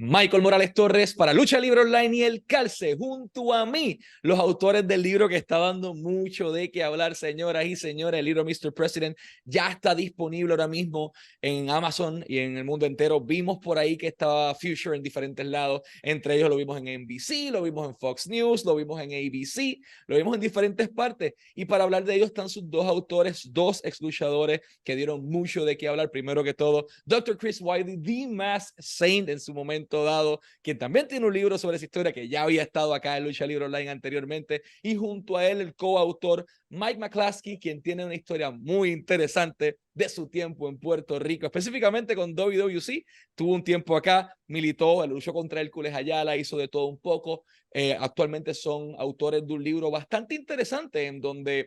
Michael Morales Torres para Lucha Libre Online y El Calce, junto a mí, los autores del libro que está dando mucho de qué hablar, señoras y señores. El libro Mr. President ya está disponible ahora mismo en Amazon y en el mundo entero. Vimos por ahí que estaba Future en diferentes lados, entre ellos lo vimos en NBC, lo vimos en Fox News, lo vimos en ABC, lo vimos en diferentes partes. Y para hablar de ellos están sus dos autores, dos ex luchadores que dieron mucho de qué hablar. Primero que todo, Dr. Chris Wiley, The Masked Saint en su momento dado, quien también tiene un libro sobre esa historia que ya había estado acá en Lucha Libre Online anteriormente, y junto a él el coautor Mike McCluskey, quien tiene una historia muy interesante de su tiempo en Puerto Rico, específicamente con WWC. Tuvo un tiempo acá, militó, luchó contra Hércules Ayala, hizo de todo un poco. Actualmente son autores de un libro bastante interesante en donde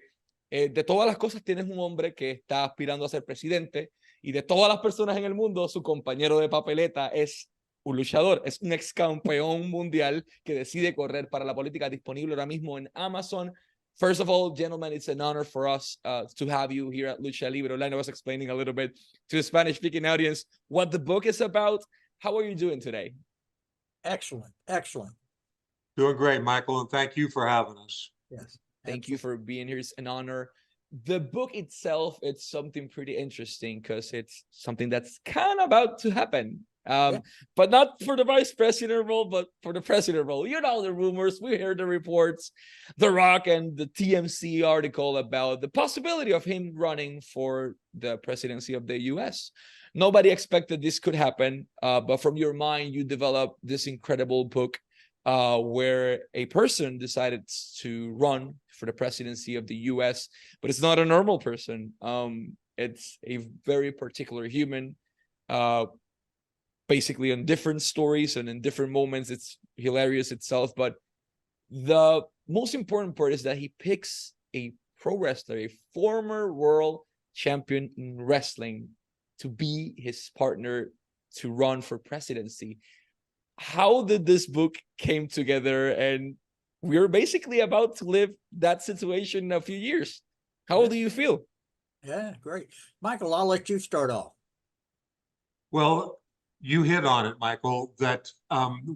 de todas las cosas tienes un hombre que está aspirando a ser presidente, y de todas las personas en el mundo, su compañero de papeleta es un luchador, es un ex campeón mundial que decide correr para la política, disponible ahora mismo en Amazon. First of all, gentlemen, it's an honor for us to have you here at Lucha Libre. I was explaining a little bit to the Spanish-speaking audience what the book is about. How are you doing today? Excellent, excellent. Doing great, Michael, and thank you for having us. Yes. Thank you for being here. It's an honor. The book itself, it's something pretty interesting because it's something that's kind of about to happen. But not for the vice president role, but for the president role. You know the rumors, we hear the reports, The Rock and the TMC article about the possibility of him running for the presidency of the US. Nobody expected this could happen, but from your mind, you developed this incredible book where a person decided to run for the presidency of the US, but it's not a normal person. It's a very particular human, basically on different stories and in different moments. It's hilarious itself, but the most important part is that he picks a pro wrestler, a former world champion in wrestling, to be his partner to run for presidency. How did this book came together? And we're basically about to live that situation in a few years. How do you feel? Yeah, great. Michael, I'll let you start off. Well, you hit on it, Michael, that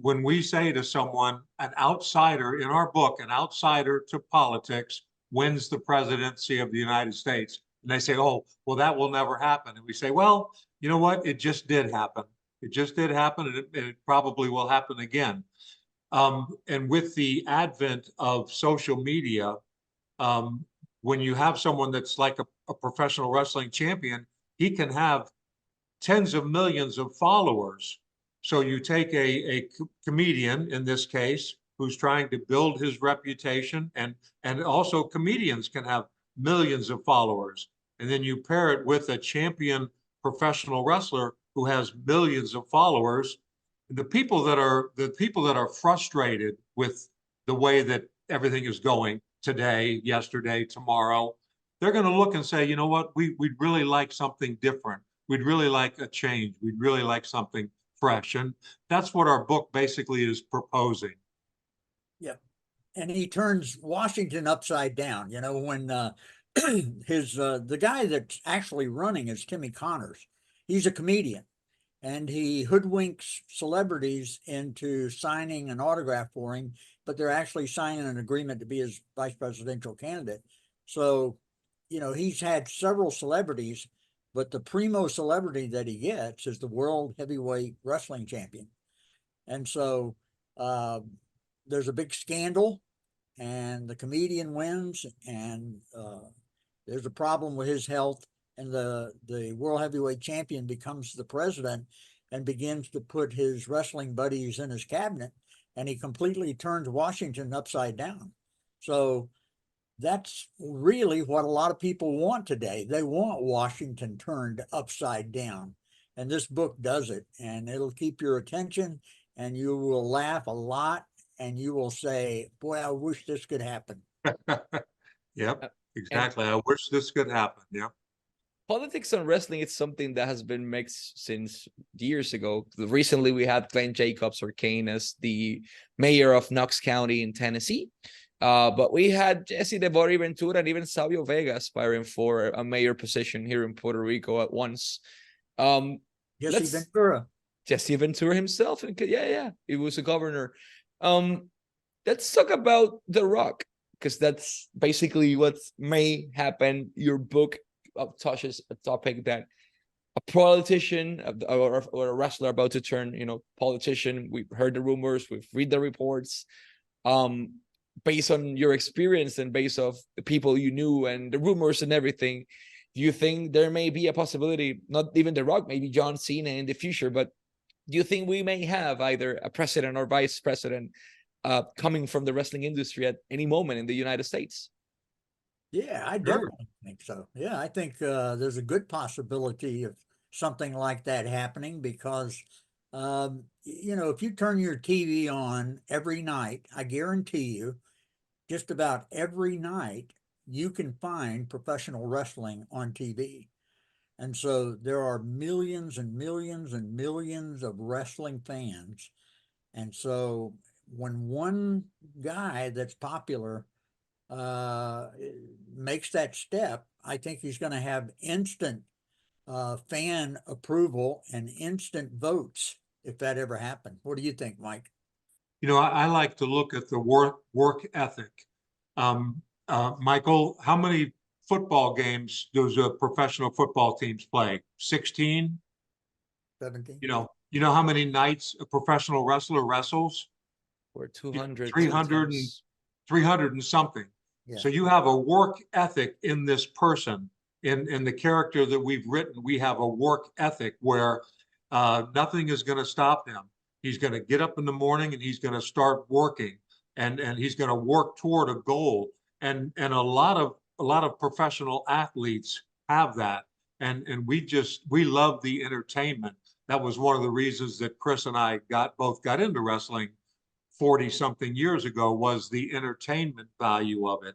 when we say to someone, an outsider in our book, an outsider to politics wins the presidency of the United States, and they say, oh, well, that will never happen. And we say, well, you know what? It just did happen. It just did happen, and it probably will happen again. And with the advent of social media, when you have someone that's like a professional wrestling champion, he can have tens of millions of followers. So you take a comedian, in this case, who's trying to build his reputation, and also comedians can have millions of followers. And then you pair it with a champion professional wrestler who has millions of followers. The people that are frustrated with the way that everything is going today, yesterday, tomorrow, they're going to look and say, you know what, we'd really like something different. We'd really like a change. We'd really like something fresh. And that's what our book basically is proposing. Yeah. And he turns Washington upside down. You know, when the guy that's actually running is Timmy Connors. He's a comedian, and he hoodwinks celebrities into signing an autograph for him, but they're actually signing an agreement to be his vice presidential candidate. So, you know, he's had several celebrities, but the primo celebrity that he gets is the world heavyweight wrestling champion. And so there's a big scandal, and the comedian wins, and there's a problem with his health, and the world heavyweight champion becomes the president and begins to put his wrestling buddies in his cabinet, and he completely turns Washington upside down. So that's really what a lot of people want today. They want Washington turned upside down, and this book does it, and it'll keep your attention, and you will laugh a lot, and you will say, boy, I wish this could happen. Yep, exactly. I wish this could happen. Yeah. Politics and wrestling, it's something that has been mixed since years ago. Recently, we had Glenn Jacobs, or Kane, as the mayor of Knox County in Tennessee. But we had Jesse de Bori Ventura and even Savio Vega aspiring for a mayor position here in Puerto Rico at once. Jesse Ventura. Jesse Ventura himself, and yeah, he was a governor. Let's talk about The Rock, because that's basically what may happen. Your book touches a topic that a politician or a wrestler about to turn, politician. We've heard the rumors, we've read the reports. Based on your experience and based off the people you knew and the rumors and everything, do you think there may be a possibility, not even The Rock, maybe John Cena in the future, but do you think we may have either a president or vice president coming from the wrestling industry at any moment in the United States? Yeah, I definitely think so. Yeah, I think there's a good possibility of something like that happening because, if you turn your TV on every night, I guarantee you, just about every night, you can find professional wrestling on TV. And so there are millions and millions and millions of wrestling fans. And so when one guy that's popular makes that step, I think he's going to have instant fan approval and instant votes if that ever happened. What do you think, Mike? I like to look at the work ethic. Michael, how many football games does professional football teams play? 16? 17? You know how many nights a professional wrestler wrestles? Or 200, 300 and something. Yeah. So you have a work ethic in this person, in the character that we've written. We have a work ethic where nothing is going to stop him. He's going to get up in the morning and he's going to start working, and he's going to work toward a goal. And a lot of professional athletes have that. And we love the entertainment. That was one of the reasons that Chris and I both got into wrestling 40 something years ago, was the entertainment value of it,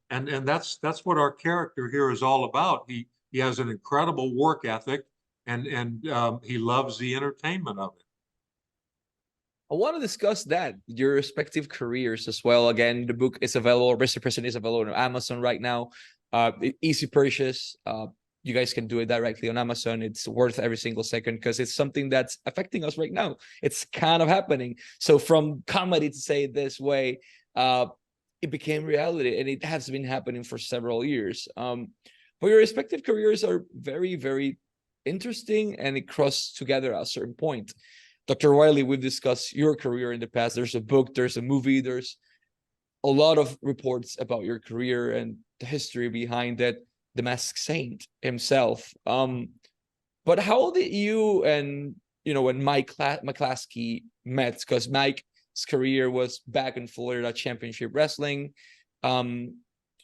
and that's what our character here is all about. He has an incredible work ethic, and he loves the entertainment of it. I want to discuss that, your respective careers as well. Again, the book is available, Mr. President is available on Amazon right now. Easy purchase. You guys can do it directly on Amazon. It's worth every single second because it's something that's affecting us right now. It's kind of happening. So from comedy, to say it this way, it became reality, and it has been happening for several years. But your respective careers are very, very interesting, and it crossed together at a certain point. Dr. Wiley, we've discussed your career in the past. There's a book, there's a movie, there's a lot of reports about your career and the history behind it. The Masked Saint himself. But how did you and when Mike McClaskey met? Because Mike's career was back in Florida Championship Wrestling.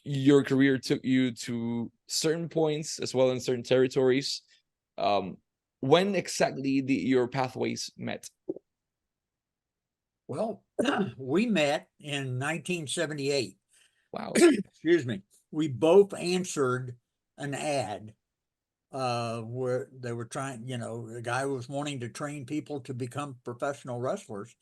Your career took you to certain points as well in certain territories. When exactly did your pathways met? Well, we met in 1978. Wow. Excuse me. We both answered an ad where they were trying, the guy was wanting to train people to become professional wrestlers.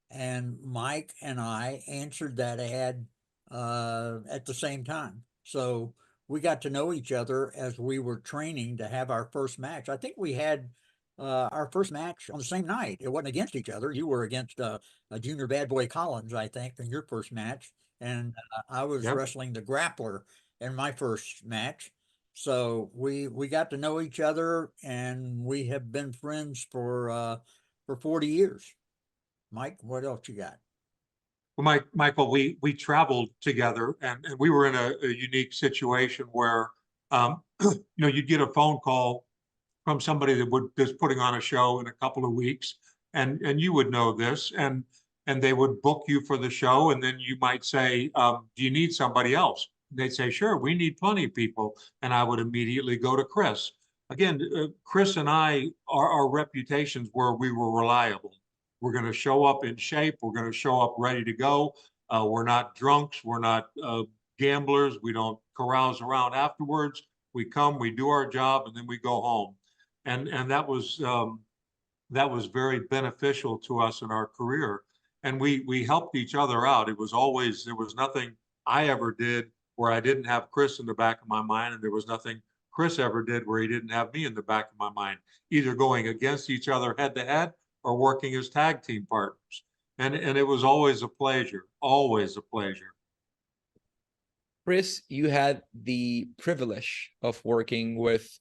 And Mike and I answered that ad at the same time. So we got to know each other as we were training to have our first match. I think we had our first match on the same night. It wasn't against each other. You were against a Junior Bad Boy Collins, I think, in your first match. And I was wrestling the Grappler in my first match. So we got to know each other, and we have been friends for 40 years. Mike, what else you got? Well, Michael, we traveled together, and we were in a unique situation where, you'd get a phone call from somebody that's putting on a show in a couple of weeks, and you would know this, and they would book you for the show, and then you might say, do you need somebody else? They'd say, sure, we need plenty of people, and I would immediately go to Chris. Again, Chris and I, our reputations were we were reliable. We're going to show up in shape. We're going to show up ready to go. We're not drunks. We're not gamblers. We don't carouse around afterwards. We come, we do our job, and then we go home. And that was very beneficial to us in our career. And we helped each other out. There was nothing I ever did where I didn't have Chris in the back of my mind, and there was nothing Chris ever did where he didn't have me in the back of my mind, either going against each other head to head or working as tag team partners. And it was always a pleasure, always a pleasure. Chris, you had the privilege of working with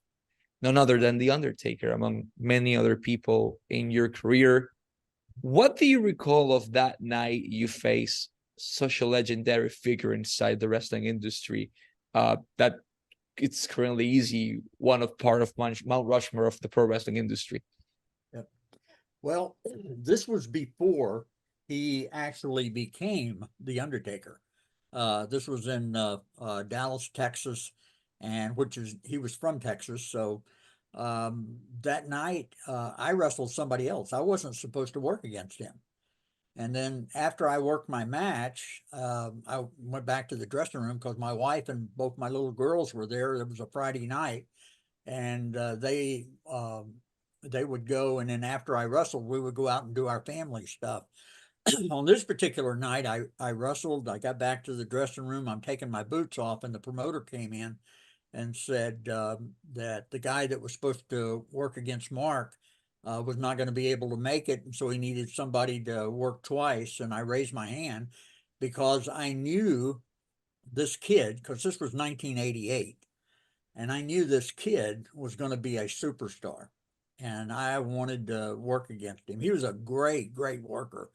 none other than The Undertaker, among many other people in your career. What do you recall of that night you faced such a legendary figure inside the wrestling industry, that it's currently easy one of part of Mount Rushmore of the pro wrestling industry? Yep. Well, this was before he actually became The Undertaker. This was in Dallas, Texas, and he was from Texas. So that night I wrestled somebody else. I wasn't supposed to work against him. And then after I worked my match, I went back to the dressing room because my wife and both my little girls were there. It was a Friday night, and they would go, and then after I wrestled, we would go out and do our family stuff. On this particular night, I wrestled. I got back to the dressing room. I'm taking my boots off, and the promoter came in and said that the guy that was supposed to work against Mark was not going to be able to make it, and so he needed somebody to work twice. And I raised my hand because I knew this kid, because this was 1988, and I knew this kid was going to be a superstar, and I wanted to work against him. He was a great, great worker,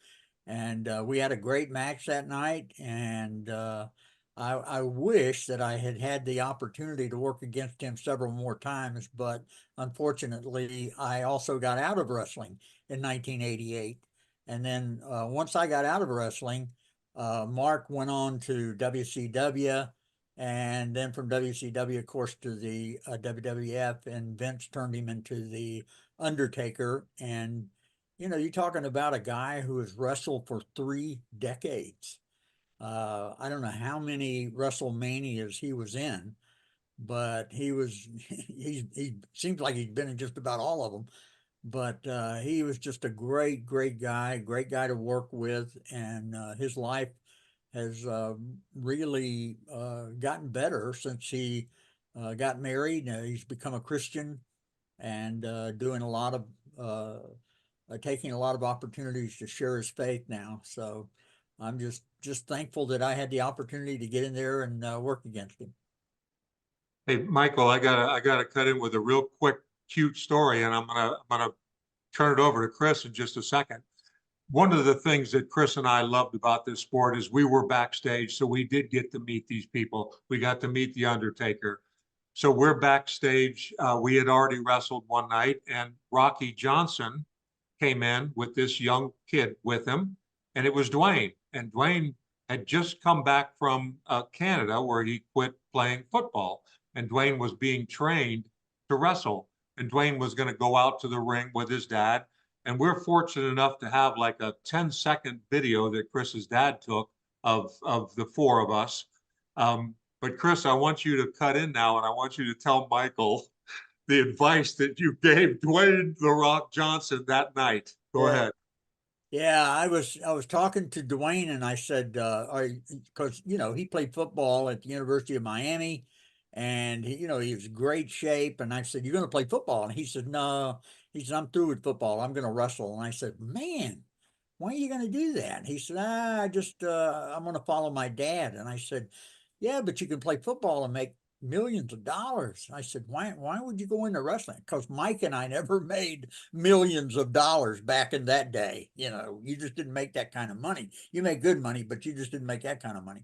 and we had a great match that night. And I wish that I had had the opportunity to work against him several more times, but unfortunately, I also got out of wrestling in 1988. And then once I got out of wrestling, Mark went on to WCW, and then from WCW, of course, to the WWF, and Vince turned him into the Undertaker. And, you know, you're talking about a guy who has wrestled for 3 decades. I don't know how many WrestleManias he was in, but he seems like he's been in just about all of them. But he was just a great, great guy to work with, and his life has really gotten better since he got married. He's become a Christian, and doing a lot of taking a lot of opportunities to share his faith now. So I'm just thankful that I had the opportunity to get in there and work against him. Hey, Michael, I gotta cut in with a real quick, cute story, and I'm gonna turn it over to Chris in just a second. One of the things that Chris and I loved about this sport is we were backstage, so we did get to meet these people. We got to meet The Undertaker. So we're backstage. We had already wrestled one night, and Rocky Johnson came in with this young kid with him, and it was Dwayne. And Dwayne had just come back from Canada, where he quit playing football. And Dwayne was being trained to wrestle. And Dwayne was going to go out to the ring with his dad. And we're fortunate enough to have like a 10-second video that Chris's dad took of the 4 of us. But Chris, I want you to cut in now, and I want you to tell Michael the advice that you gave Dwayne "The Rock" Johnson that night. Go ahead. Yeah, I was talking to Dwayne, and I said, because you know, he played football at the University of Miami, and he was in great shape. And I said, "You're going to play football?" And he said, "No." He said, "I'm through with football. I'm going to wrestle." And I said, "Man, why are you going to do that?" And he said, I'm going to follow my dad." And I said, "Yeah, but you can play football and make millions of dollars." I said, why would you go into wrestling? Because Mike and I never made millions of dollars back in that day. You know, you just didn't make that kind of money. You make good money, but you just didn't make that kind of money.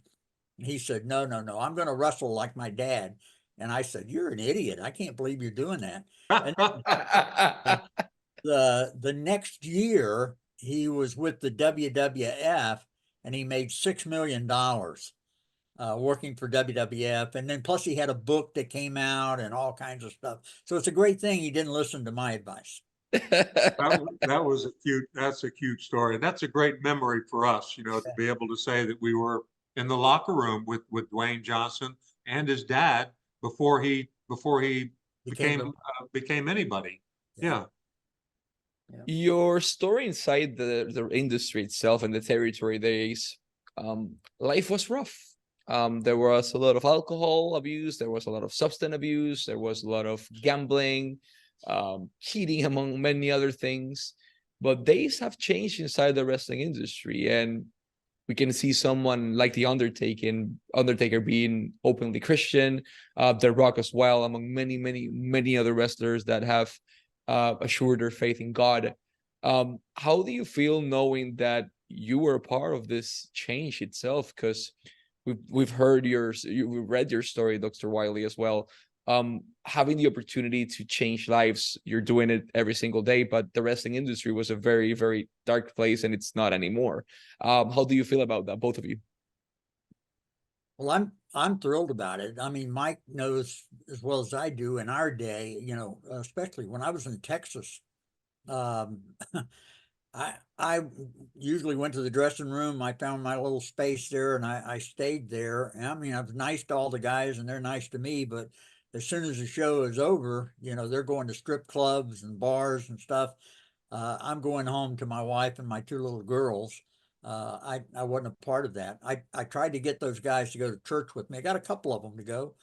And he said, no, I'm going to wrestle like my dad." And I said, "You're an idiot. I can't believe you're doing that." And the next year he was with the WWF, and he made $6 million working for WWF. And then plus he had a book that came out and all kinds of stuff. So it's a great thing he didn't listen to my advice. That's a cute story. That's a great memory for us, you know, to be able to say that we were in the locker room with Dwayne Johnson and his dad before he became anybody. Yeah. Your story inside the industry itself and the territory days, life was rough. There was a lot of alcohol abuse. There was a lot of substance abuse. There was a lot of gambling, cheating, among many other things. But days have changed inside the wrestling industry, and we can see someone like the Undertaker being openly Christian, The Rock as well, among many other wrestlers that have assured their faith in God. How do you feel knowing that you were a part of this change itself? Because we've read your story, Dr. Wiley, as well. Having the opportunity to change lives, you're doing it every single day, but the wrestling industry was a very, very dark place, and it's not anymore. How do you feel about that, both of you? Well, I'm thrilled about it. I mean, Mike knows as well as I do, in our day, you know, especially when I was in Texas, um, I usually went to the dressing room. I found my little space there, and I stayed there. And I mean, I was nice to all the guys, and they're nice to me. But as soon as the show is over, you know, they're going to strip clubs and bars and stuff. I'm going home to my wife and my two little girls. I wasn't a part of that. I tried to get those guys to go to church with me. I got a couple of them to go.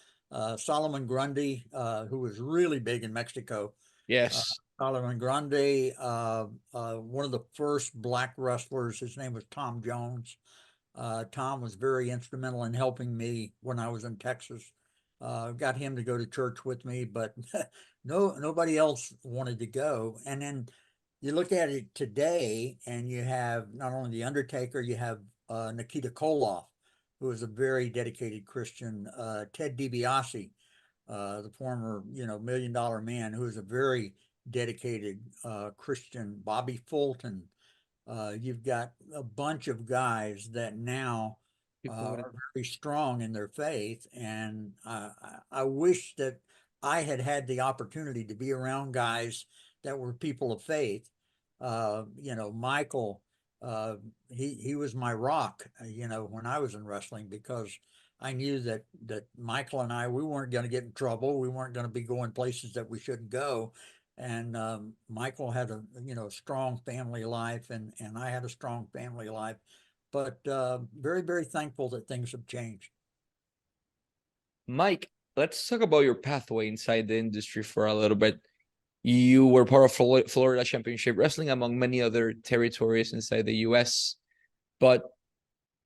Solomon Grundy, who was really big in Mexico. Yes. Solomon Grundy, one of the first black wrestlers, his name was Tom Jones. Tom was very instrumental in helping me when I was in Texas. Got him to go to church with me, but nobody else wanted to go. And then you look at it today, and you have not only the Undertaker, you have Nikita Koloff, who is a very dedicated Christian. Ted DiBiase, the former, you know, $1 Million Man, who is a very dedicated Christian. Bobby Fulton. You've got a bunch of guys that now are very strong in their faith, and I wish that I had had the opportunity to be around guys that were people of faith. You know, Michael, he was my rock, you know, when I was in wrestling, because I knew that Michael and I, we weren't going to get in trouble. We weren't going to be going places that we shouldn't go. And Michael had a, you know, strong family life, and I had a strong family life. But very, very thankful that things have changed. Mike, let's talk about your pathway inside the industry for a little bit. You were part of Florida Championship Wrestling, among many other territories inside the US. But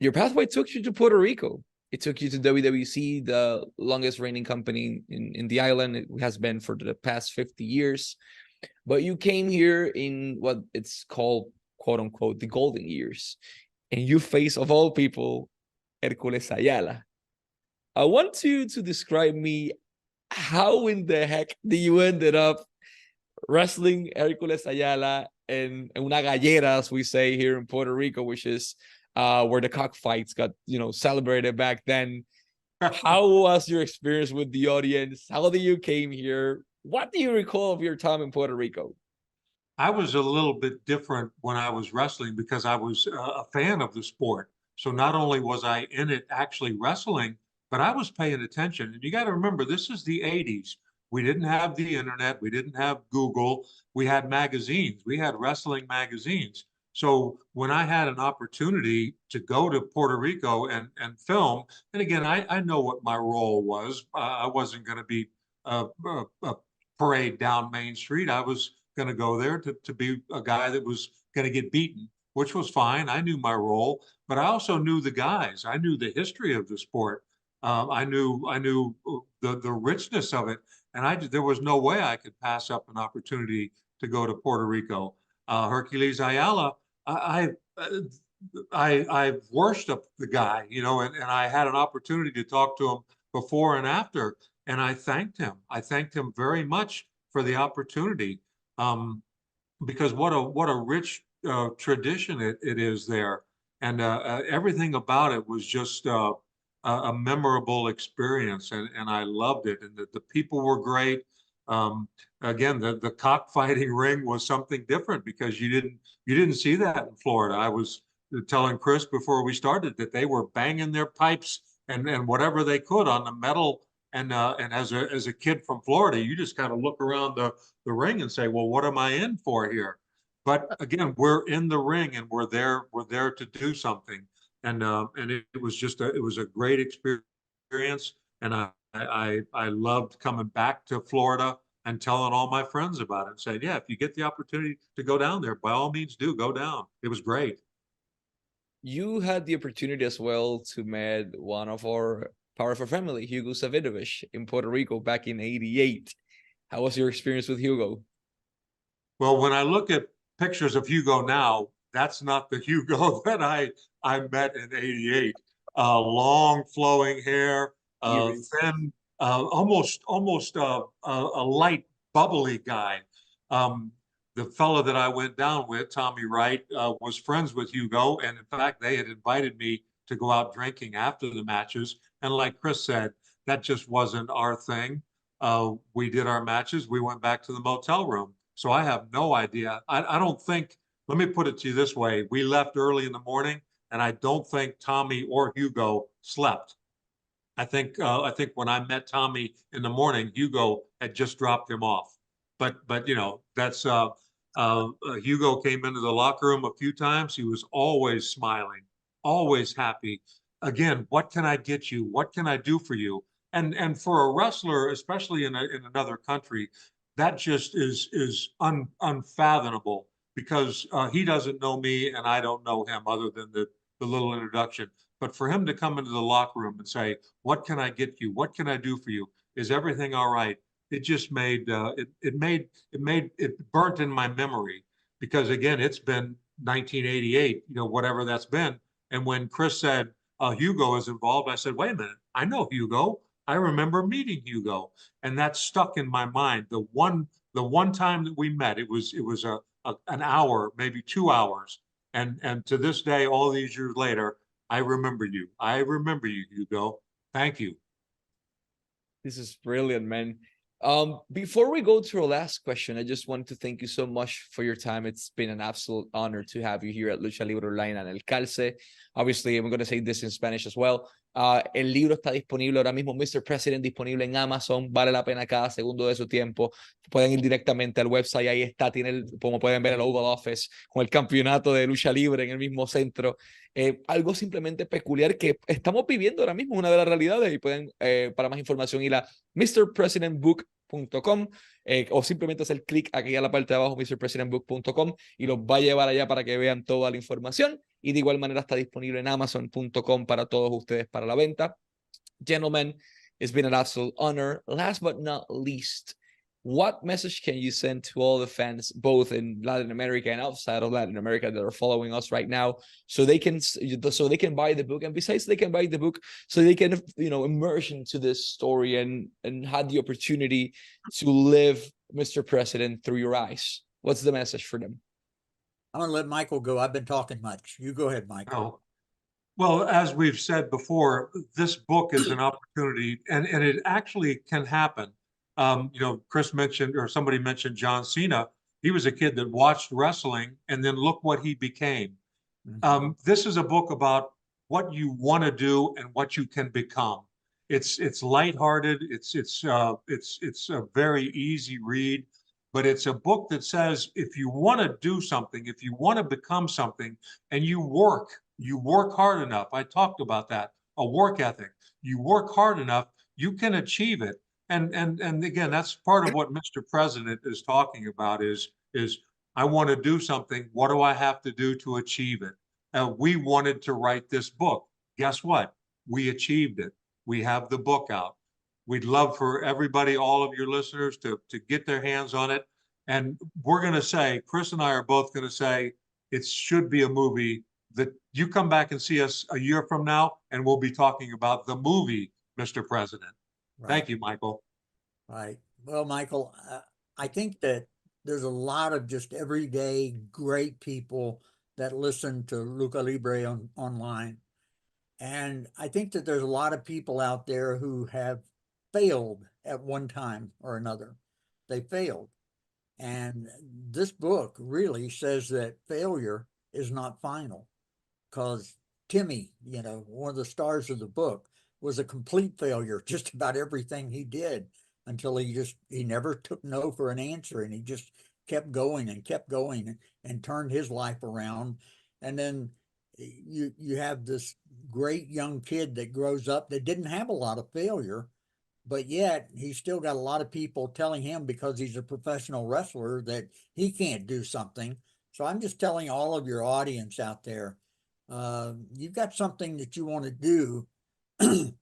your pathway took you to Puerto Rico. It took you to WWC, the longest reigning company in the island. It has been for the past 50 years. But you came here in what it's called, quote unquote, the golden years. And you face, of all people, Hercules Ayala. I want you to describe me how in the heck did you ended up wrestling Hercules Ayala in una gallera, as we say here in Puerto Rico, which is where the cockfights got, you know, celebrated back then. How was your experience with the audience? How did you came here? What do you recall of your time in Puerto Rico? I was a little bit different when I was wrestling because I was a fan of the sport. So not only was I in it actually wrestling, but I was paying attention. And you got to remember, this is the 80s. We didn't have the internet. We didn't have Google. We had magazines. We had wrestling magazines. So when I had an opportunity to go to Puerto Rico and film, and again, I know what my role was. I wasn't going to be a parade down Main Street. I was going to go there to be a guy that was going to get beaten, which was fine. I knew my role, but I also knew the guys. I knew the history of the sport. I knew the richness of it, and there was no way I could pass up an opportunity to go to Puerto Rico. Hercules Ayala, I worshiped the guy, you know, and I had an opportunity to talk to him before and after, and I thanked him. I thanked him very much for the opportunity, because what a rich tradition it is there, and everything about it was just a memorable experience, and I loved it, and the people were great. Again, the cockfighting ring was something different because you didn't see that in Florida. I was telling Chris before we started that they were banging their pipes and whatever they could on the metal. And as a kid from Florida, you just kind of look around the ring and say, well, what am I in for here? But again, we're in the ring and we're there to do something. and it was just it was a great experience, and I loved coming back to Florida and telling all my friends about it, saying, yeah, if you get the opportunity to go down there, by all means do go down. It was great. You had the opportunity as well to meet one of our powerful family, Hugo Savinovich, in Puerto Rico back in '88. How was your experience with Hugo? Well, when I look at pictures of Hugo now, that's not the Hugo that I met in '88. Long flowing hair, thin, almost a light bubbly guy. The fellow that I went down with, Tommy Wright, was friends with Hugo, and in fact, they had invited me to go out drinking after the matches. And like Chris said, that just wasn't our thing. We did our matches. We went back to the motel room. So I have no idea. I don't think, let me put it to you this way. We left early in the morning, and I don't think Tommy or Hugo slept. I think when I met Tommy in the morning, Hugo had just dropped him off. But you know, that's Hugo came into the locker room a few times. He was always smiling, always happy. Again, what can I get you? What can I do for you? And for a wrestler, especially in another country, that just is unfathomable, because he doesn't know me and I don't know him, other than the little introduction. But for him to come into the locker room and say, what can I get you? What can I do for you? Is everything all right? It just made it burnt in my memory, because again, it's been 1988, you know, whatever that's been. And when Chris said Hugo is involved, I said, wait a minute, I know Hugo. I remember meeting Hugo, and that stuck in my mind. The one time that we met, it was an hour, maybe 2 hours, and to this day, all these years later, I remember you. I remember you, Hugo. Thank you. This is brilliant, man. Before we go to our last question, I just want to thank you so much for your time. It's been an absolute honor to have you here at Lucha Libre Online and El Calce. Obviously, I'm going to say this in Spanish as well. El libro está disponible ahora mismo, Mr. President, disponible en Amazon. Vale la pena cada segundo de su tiempo. Pueden ir directamente al website, ahí está. Tiene, como pueden ver, el Oval Office con el campeonato de lucha libre en el mismo centro. Algo simplemente peculiar que estamos viviendo ahora mismo, una de las realidades. Y pueden, para más información, ir a mrpresidentbook.com o simplemente hacer clic aquí a la parte de abajo, mrpresidentbook.com, y los va a llevar allá para que vean toda la información. Y de igual manera está disponible en amazon.com para todos ustedes para la venta. Gentlemen, it's been an absolute honor. Last but not least, what message can you send to all the fans, both in Latin America and outside of Latin America, that are following us right now, so they can buy the book, and besides they can buy the book, so they can, you know, immerse into this story and have the opportunity to live Mr. President through your eyes? What's the message for them? I'm going to let Michael go. I've been talking much. You go ahead, Michael. Oh. Well, as we've said before, this book is an opportunity, and it actually can happen. You know, Chris mentioned, or somebody mentioned John Cena. He was a kid that watched wrestling, and then look what he became. This is a book about what you want to do and what you can become. It's lighthearted. It's a very easy read, but it's a book that says, if you want to do something, if you want to become something, and you work hard enough. I talked about that, a work ethic. You work hard enough, you can achieve it. And again, that's part of what Mr. President is talking about is I want to do something. What do I have to do to achieve it? We wanted to write this book. Guess what? We achieved it. We have the book out. We'd love for everybody, all of your listeners, to get their hands on it. And we're going to say, Chris and I are both going to say, it should be a movie that you come back and see us a year from now, and we'll be talking about the movie, Mr. President. Right. Thank you, Michael. Right. Well, Michael, I think that there's a lot of just everyday great people that listen to Lucha Libre online. And I think that there's a lot of people out there who have failed at one time or another. They failed. And this book really says that failure is not final, because Timmy, you know, one of the stars of the book, was a complete failure, just about everything he did, until he never took no for an answer, and he just kept going and turned his life around. And then you have this great young kid that grows up that didn't have a lot of failure, but yet he's still got a lot of people telling him because he's a professional wrestler that he can't do something. So I'm just telling all of your audience out there, you've got something that you want to do.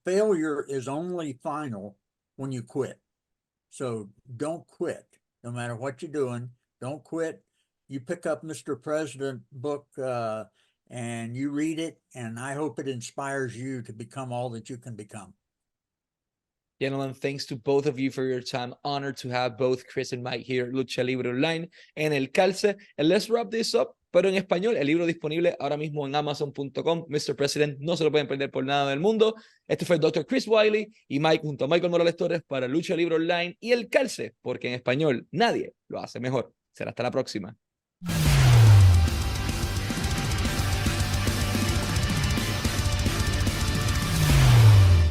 Failure is only final when you quit. So don't quit, no matter what you're doing. Don't quit. You pick up Mr. President book and you read it, and I hope it inspires you to become all that you can become. Gentlemen, thanks to both of you for your time. Honored to have both Chris and Mike here, Lucha Libre Online, en El Calce. And let's wrap this up, pero en español. El libro disponible ahora mismo en Amazon.com. Mr. President, no se lo pueden perder por nada del mundo. Este fue el Dr. Chris Wiley y Mike junto a Michael Morales Torres para Lucha Libre Online y El Calce, porque en español nadie lo hace mejor. Será hasta la próxima.